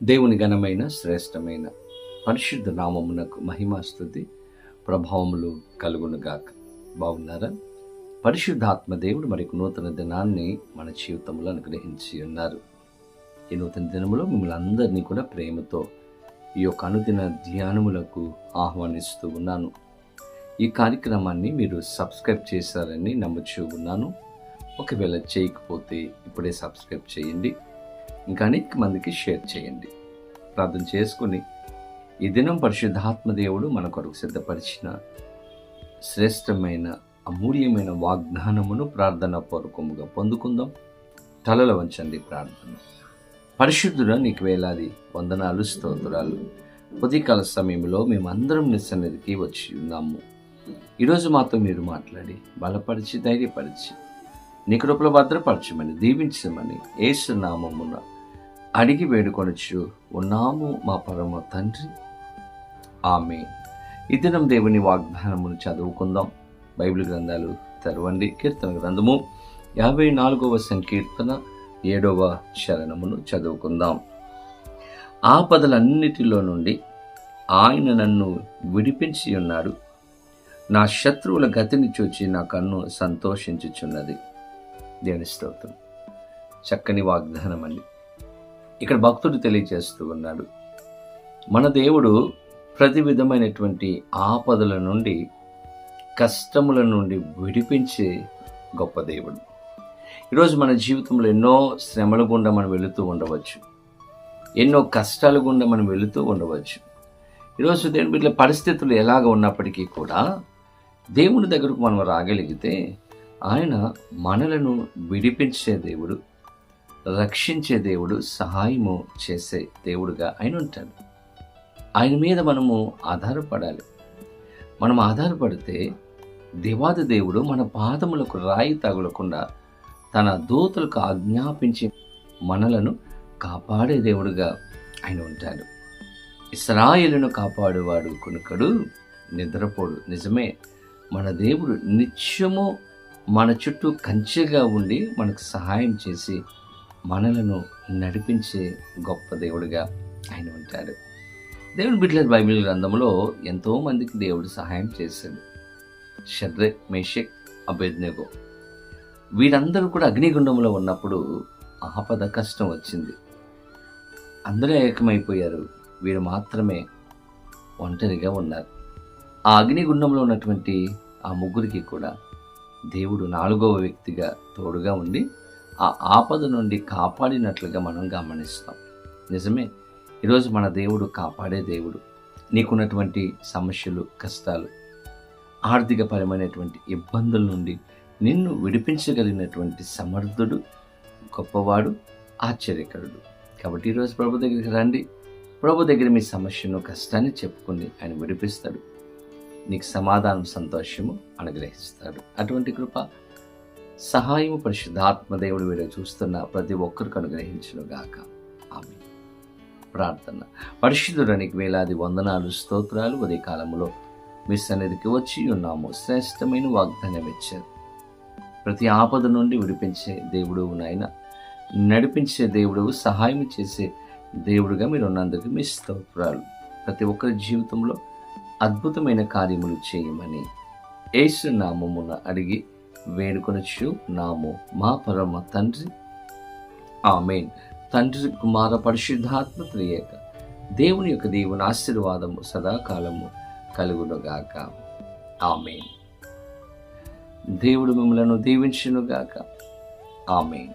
దేవుని ఘనమైన శ్రేష్టమైన పరిశుద్ధ నామమునకు మహిమాస్తుతి ప్రభావములు కలుగునుగాక. బాగున్నారా? పరిశుద్ధాత్మ దేవుడు మరికి నూతన దినాన్ని మన జీవితంలో అనుగ్రహించి ఉన్నారు. ఈ నూతన దినములో మిమ్మల్ని అందరినీ కూడా ప్రేమతో ఈ యొక్క అనుదిన ధ్యానములకు ఆహ్వానిస్తూ ఉన్నాను. ఈ కార్యక్రమాన్ని మీరు సబ్స్క్రైబ్ చేశారని నమ్ముచూ ఉన్నాను. ఒకవేళ చేయకపోతే ఇప్పుడే సబ్స్క్రైబ్ చేయండి, ఇంకా అనేక మందికి షేర్ చేయండి. ప్రార్థన చేసుకుని ఈ దినం పరిశుద్ధాత్మ దేవుడు మన కొరకు సిద్ధపరిచిన శ్రేష్టమైన అమూల్యమైన వాగ్దానమును ప్రార్థన పూర్వకముగా పొందుకుందాం. తలల వంచండి. ప్రార్థన. పరిశుద్ధుడా, నీకు వేలాది వందనాలు, స్తోత్రాలు. ఉదయకాల సమయంలో మేమందరం నీ సన్నిధికి వచ్చి ఉన్నాము. ఈరోజు మాతో మీరు మాట్లాడి బలపరిచి ధైర్యపరిచి నీ కృపలో భద్రపరచమని దీవించమని యేసు నామమున అడిగి వేడుకొనొచ్చు ఉన్నాము మా పరమ తండ్రి, ఆమేన్. ఈ దినం దేవుని వాగ్దానమును చదువుకుందాం. బైబిల్ గ్రంథాలు తెరవండి. కీర్తన గ్రంథము 54వ సంకీర్తన 7వ చరణమును చదువుకుందాం. ఆపదలన్నిటిలో నుండి ఆయన నన్ను విడిపించి ఉన్నాడు. నా శత్రువుల గతిని చూచి నా కన్ను సంతోషించుచున్నది. దేవుని స్తోత్రం. చక్కని వాగ్దానం అండి. ఇక్కడ భక్తుడు తెలియజేస్తూ ఉన్నాడు, మన దేవుడు ప్రతి విధమైనటువంటి ఆపదల నుండి, కష్టముల నుండి విడిపించే గొప్ప దేవుడు. ఈరోజు మన జీవితంలో ఎన్నో శ్రమల గుండా మనం వెళుతూ ఉండవచ్చు, ఎన్నో కష్టాల గుండా మనం వెళుతూ ఉండవచ్చు. ఈరోజు దేవుని బిడ్డల పరిస్థితులు ఎలాగ ఉన్నప్పటికీ కూడా దేవుని దగ్గరకు మనం రాగలిగితే ఆయన మనలను విడిపించే దేవుడు, రక్షించే దేవుడు, సహాయము చేసే దేవుడుగా ఆయన ఉంటాడు. ఆయన మీద మనము ఆధారపడాలి. మనం ఆధారపడితే దేవాది దేవుడు మన పాదములకు రాయి తగులకుండా తన దూతలకు ఆజ్ఞాపించి మనలను కాపాడే దేవుడుగా ఆయన ఉంటాడు. ఇశ్రాయేలును కాపాడువాడు కునుకడు, నిద్రపోడు. నిజమే, మన దేవుడు నిత్యము మన చుట్టూ కంచెగా ఉండి మనకు సహాయం చేసి మనలను నడిపించే గొప్ప దేవుడిగా ఆయన ఉంటాడు. దేవుని బిడ్డల బైబిల్ గ్రంథంలో ఎంతోమందికి దేవుడు సహాయం చేశాడు. షద్రక్, మేషక్, అబేద్నెగో వీరందరూ కూడా అగ్నిగుండంలో ఉన్నప్పుడు ఆపద కష్టం వచ్చింది. అందరూ ఏకమైపోయారు, వీరు మాత్రమే ఒంటరిగా ఉన్నారు. ఆ అగ్నిగుండంలో ఉన్నటువంటి ఆ ముగ్గురికి కూడా దేవుడు 4వ వ్యక్తిగా తోడుగా ఉండి ఆ ఆపద నుండి కాపాడినట్లుగా మనం గమనిస్తాం. నిజమే, ఈరోజు మన దేవుడు కాపాడే దేవుడు. నీకున్నటువంటి సమస్యలు, కష్టాలు, ఆర్థికపరమైనటువంటి ఇబ్బందుల నుండి నిన్ను విడిపించగలిగినటువంటి సమర్థుడు, గొప్పవాడు, ఆశ్చర్యకరుడు. కాబట్టి ఈరోజు ప్రభు దగ్గరికి రండి. ప్రభు దగ్గర మీ సమస్యను, కష్టాన్ని చెప్పుకుని ఆయన విడిపిస్తాడు. నీకు సమాధానం, సంతోషము అనుగ్రహిస్తాడు. అటువంటి కృప, సహాయము పరిశుద్ధాత్మ దేవుడు వీడియో చూస్తున్న ప్రతి ఒక్కరికి అనుగ్రహించును గాక. ఆమేన్. ప్రార్థన. పరిశుద్ధుడానికి వేలాది వందనాలు, స్తోత్రాలు. ఉదయ కాలంలో మీ సన్నిధికి వచ్చి ఉన్నాము. శ్రేష్టమైన వాగ్దానం ఇచ్చారు. ప్రతి ఆపద నుండి విడిపించే దేవుడు నాయన, నడిపించే దేవుడు, సహాయం చేసే దేవుడుగా మీరు ఉన్నందుకు మీ స్తోత్రాలు. ప్రతి ఒక్కరి జీవితంలో అద్భుతమైన కార్యములు చేయమని యేసు నామమున అడిగి వేడుకొనొచ్చు నాము మా పరమ తండ్రి, ఆమేన్. తండ్రి, కుమార, పరిశుద్ధాత్మ త్రియేక దేవుని యొక్క దేవుని ఆశీర్వాదము సదాకాలము కలుగునుగాక. ఆమేన్. దేవుడు మిమ్మలను దీవించునుగాక. ఆమేన్.